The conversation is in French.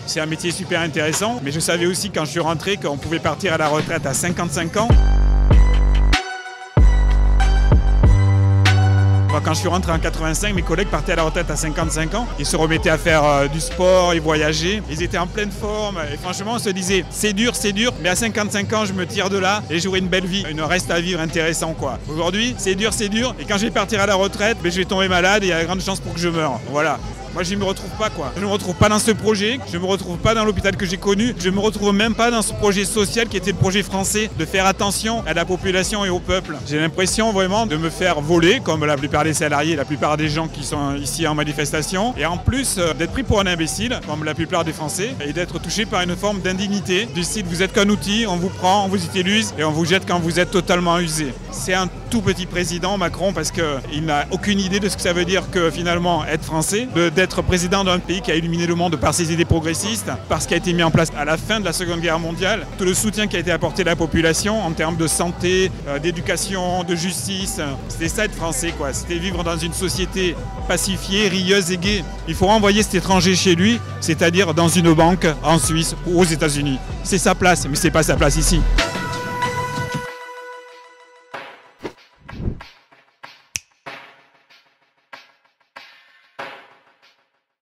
C'est un métier super intéressant, mais je savais aussi quand je suis rentré qu'on pouvait partir à la retraite à 55 ans. Quand je suis rentré en 85, mes collègues partaient à la retraite à 55 ans. Ils se remettaient à faire du sport, ils voyageaient. Ils étaient en pleine forme. Et franchement, on se disait, c'est dur, mais à 55 ans, je me tire de là et j'aurai une belle vie, une reste à vivre intéressant, quoi. Aujourd'hui, c'est dur. Et quand je vais partir à la retraite, je vais tomber malade et il y a de grandes chances pour que je meure. Voilà. Moi, je ne me retrouve pas, quoi. Je ne me retrouve pas dans ce projet, je ne me retrouve pas dans l'hôpital que j'ai connu, je ne me retrouve même pas dans ce projet social qui était le projet français, de faire attention à la population et au peuple. J'ai l'impression vraiment de me faire voler, comme la plupart des salariés, la plupart des gens qui sont ici en manifestation, et en plus d'être pris pour un imbécile, comme la plupart des Français, et d'être touché par une forme d'indignité, du style vous êtes qu'un outil, on vous prend, on vous utilise, et on vous jette quand vous êtes totalement usé. C'est un tout petit président, Macron, parce qu'il n'a aucune idée de ce que ça veut dire que finalement être français, d'être président d'un pays qui a illuminé le monde par ses idées progressistes, par ce qui a été mis en place à la fin de la Seconde Guerre mondiale, tout le soutien qui a été apporté à la population en termes de santé, d'éducation, de justice. C'était ça être français, quoi. C'était vivre dans une société pacifiée, rieuse et gaie. Il faut renvoyer cet étranger chez lui, c'est-à-dire dans une banque en Suisse ou aux États-Unis. C'est sa place, mais c'est pas sa place ici.